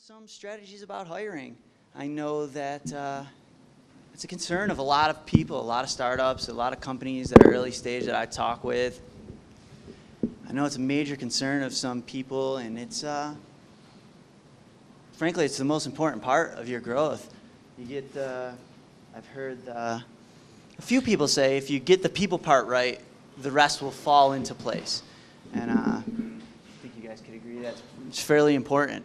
some strategies about hiring. I know that it's a concern of a lot of people, a lot of startups, a lot of companies that are early stage that I talk with. I know it's a major concern of some people, and it's frankly, it's the most important part of your growth. You get, I've heard a few people say, if you get the people part right, the rest will fall into place. And I think you guys could agree that's fairly important.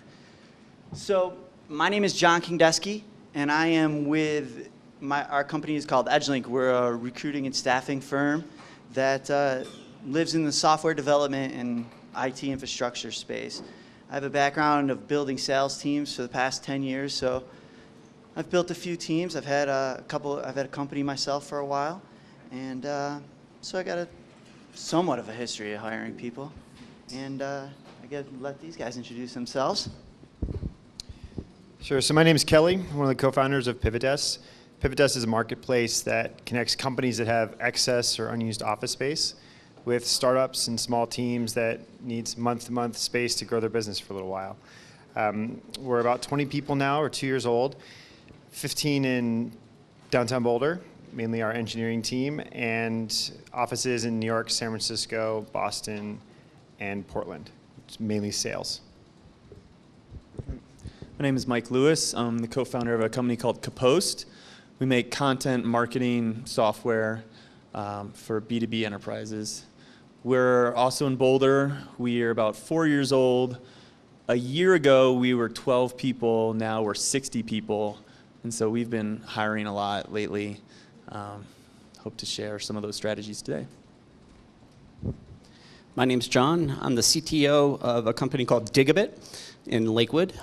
So my name is John Kingdeski, and I am with our company is called EdgeLink. We're a recruiting and staffing firm that lives in the software development and IT infrastructure space. I have a background of building sales teams for the past 10 years, so I've built a few teams. I've had a company myself for a while, and so I got somewhat of a history of hiring people. And I got to let these guys introduce themselves. Sure. So my name is Kelly. I'm one of the co-founders of PivotDesk. PivotDesk is a marketplace that connects companies that have excess or unused office space with startups and small teams that needs month-to-month space to grow their business for a little while. We're about 20 people now. We're 2 years old, 15 in downtown Boulder, mainly our engineering team, and offices in New York, San Francisco, Boston, and Portland. It's mainly sales. My name is Mike Lewis. I'm the co-founder of a company called Kapost. We make content marketing software for B2B enterprises. We're also in Boulder. We are about 4 years old. A year ago, we were 12 people. Now we're 60 people. And so we've been hiring a lot lately. Hope to share some of those strategies today. My name's John. I'm the CTO of a company called Digabit in Lakewood.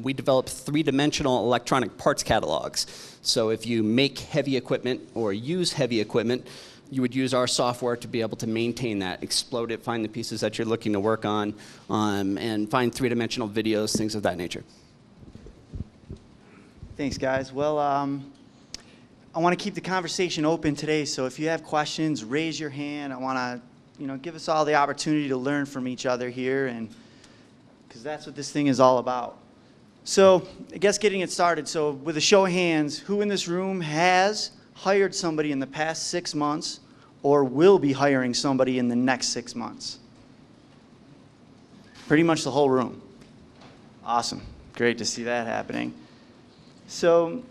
We develop three-dimensional electronic parts catalogs. So if you make heavy equipment or use heavy equipment, you would use our software to be able to maintain that, explode it, find the pieces that you're looking to work on, and find three-dimensional videos, things of that nature. Thanks, guys. Well, I want to keep the conversation open today, so if you have questions, raise your hand. I want to give us all the opportunity to learn from each other here, and because that's what this thing is all about. So I guess getting it started, so with a show of hands, who in this room has hired somebody in the past 6 months or will be hiring somebody in the next 6 months? Pretty much the whole room. Awesome. Great to see that happening. So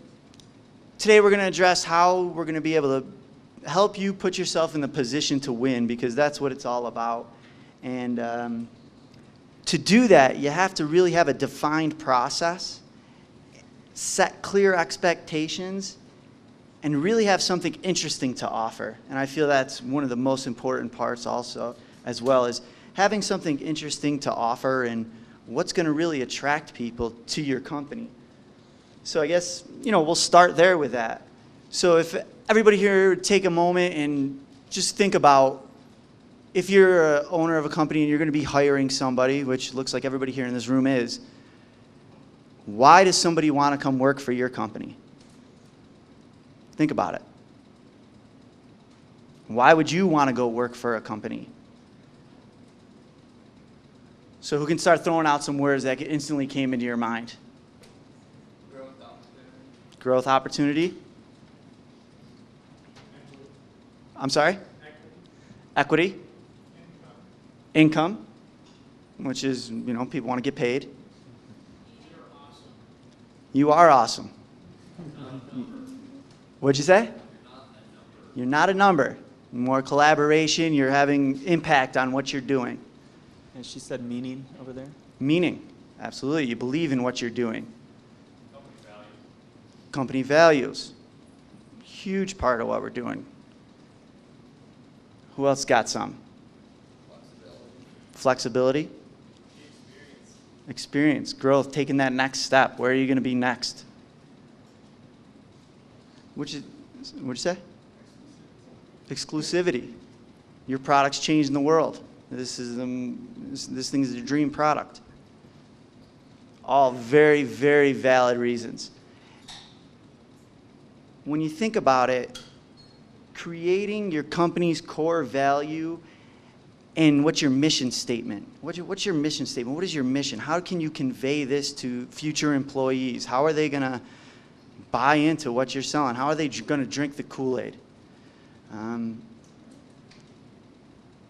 today we're going to address how we're going to be able to help you put yourself in the position to win, because that's what it's all about. And to do that, you have to really have a defined process, set clear expectations, and really have something interesting to offer. And I feel that's one of the most important parts also, as well as having something interesting to offer and what's going to really attract people to your company. So I guess, we'll start there with that. So if everybody here would take a moment and just think about, if you're an owner of a company and you're going to be hiring somebody, which looks like everybody here in this room is, why does somebody want to come work for your company? Think about it. Why would you want to go work for a company? So who can start throwing out some words that instantly came into your mind? Growth opportunity. Growth opportunity? I'm sorry? Equity? Income, which is, people want to get paid. You are awesome. What'd you say? You're not a number. More collaboration, you're having impact on what you're doing. And she said meaning over there. Meaning, absolutely. You believe in what you're doing. Company values. Company values. Huge part of what we're doing. Who else got some? Flexibility. Experience, growth, taking that next step. Where are you going to be next? What'd you say? Exclusivity. Your product's changing the world. This thing is a dream product. All very, very valid reasons. When you think about it, creating your company's core value And what's your mission statement? What's your mission statement? What is your mission? How can you convey this to future employees? How are they going to buy into what you're selling? How are they going to drink the Kool-Aid?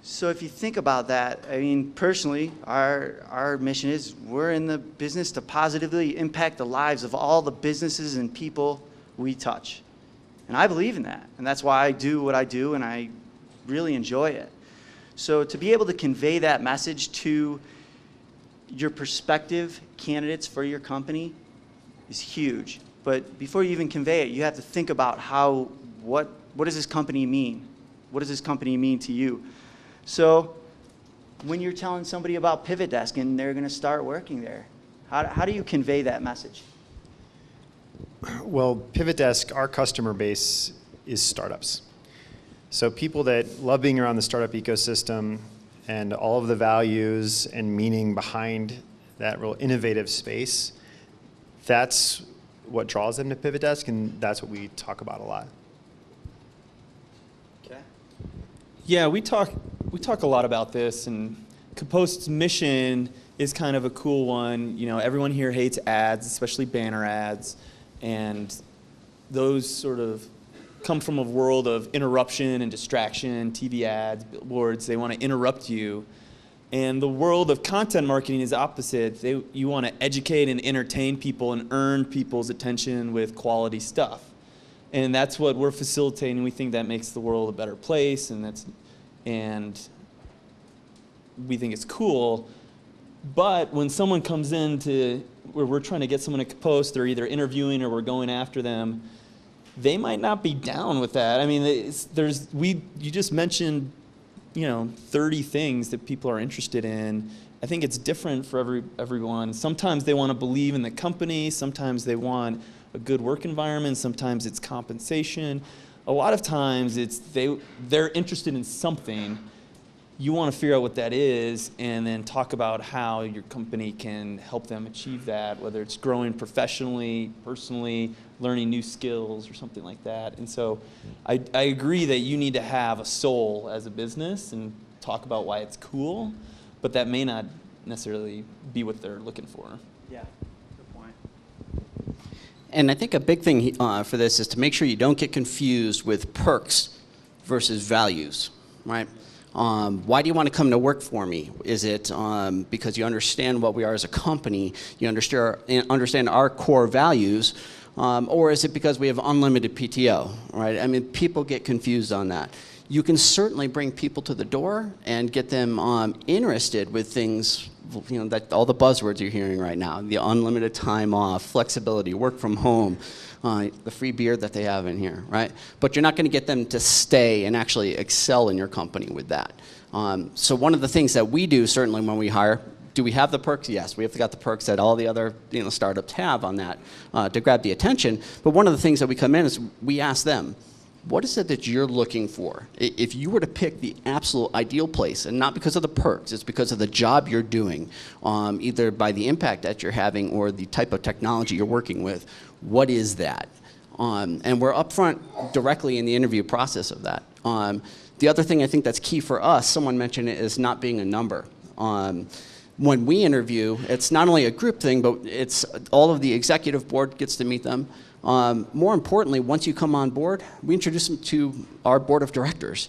So if you think about that, I mean, personally, our mission is we're in the business to positively impact the lives of all the businesses and people we touch. And I believe in that. And that's why I do what I do, and I really enjoy it. So to be able to convey that message to your prospective candidates for your company is huge. But before you even convey it, you have to think about what does this company mean? What does this company mean to you? So when you're telling somebody about Pivot Desk and they're going to start working there, how do you convey that message? Well, Pivot Desk, our customer base is startups. So people that love being around the startup ecosystem and all of the values and meaning behind that real innovative space, that's what draws them to Pivot Desk, and that's what we talk about a lot. Okay. Yeah, we talk a lot about this, and Compost's mission is kind of a cool one. You know, everyone here hates ads, especially banner ads, and those sort of come from a world of interruption and distraction, TV ads, billboards. They want to interrupt you. And the world of content marketing is opposite. You want to educate and entertain people and earn people's attention with quality stuff. And that's what we're facilitating. We think that makes the world a better place, and we think it's cool. But when someone comes in where we're trying to get someone to post, they're either interviewing or we're going after them, they might not be down with that. I mean, you just mentioned, 30 things that people are interested in. I think it's different for everyone. Sometimes they want to believe in the company. Sometimes they want a good work environment. Sometimes it's compensation. A lot of times they're interested in something. You want to figure out what that is and then talk about how your company can help them achieve that, whether it's growing professionally, personally, learning new skills or something like that. And so I agree that you need to have a soul as a business and talk about why it's cool, but that may not necessarily be what they're looking for. Yeah, good point. And I think a big thing for this is to make sure you don't get confused with perks versus values, right? Why do you want to come to work for me? Is it because you understand what we are as a company, you understand our core values, or is it because we have unlimited PTO, right? I mean, people get confused on that. You can certainly bring people to the door and get them interested with things, that all the buzzwords you're hearing right now, the unlimited time off, flexibility, work from home, the free beer that they have in here, right? But you're not going to get them to stay and actually excel in your company with that. So one of the things that we do, certainly when we hire, do we have the perks? Yes, we have got the perks that all the other startups have on that to grab the attention. But one of the things that we come in is we ask them, what is it that you're looking for? If you were to pick the absolute ideal place, and not because of the perks, it's because of the job you're doing, either by the impact that you're having or the type of technology you're working with, what is that? And we're upfront directly in the interview process of that. The other thing I think that's key for us, someone mentioned it, is not being a number. When we interview, it's not only a group thing, but it's all of the executive board gets to meet them. More importantly, once you come on board, we introduce them to our board of directors.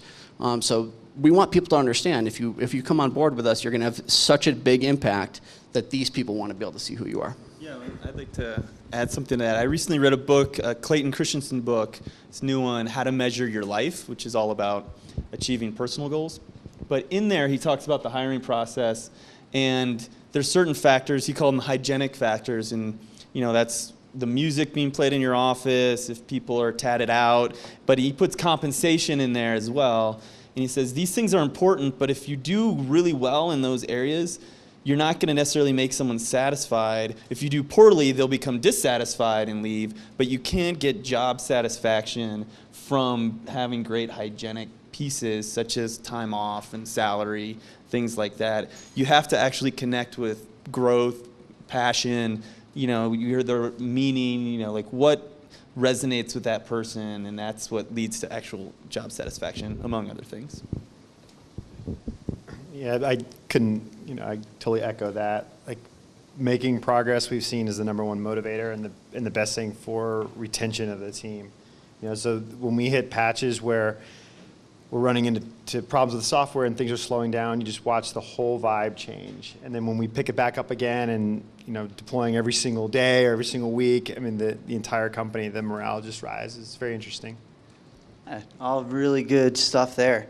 So we want people to understand, if you come on board with us, you're going to have such a big impact that these people want to be able to see who you are. Yeah, I'd like to add something to that. I recently read a book, a Clayton Christensen book. It's a new one, How to Measure Your Life, which is all about achieving personal goals. But in there, he talks about the hiring process, and there's certain factors, he called them hygienic factors, and that's the music being played in your office, if people are tatted out, but he puts compensation in there as well. And he says, these things are important, but if you do really well in those areas, you're not going to necessarily make someone satisfied. If you do poorly, they'll become dissatisfied and leave, but you can't get job satisfaction from having great hygienic pieces such as time off and salary, things like that. You have to actually connect with growth, passion, you're the meaning, like what resonates with that person, and that's what leads to actual job satisfaction, among other things. Yeah, I couldn't, I totally echo that. Like, making progress we've seen is the number one motivator and the best thing for retention of the team. So when we hit patches where we're running into problems with the software and things are slowing down, you just watch the whole vibe change. And then when we pick it back up again and, deploying every single day or every single week, I mean, the entire company, the morale just rises. It's very interesting. All really good stuff there.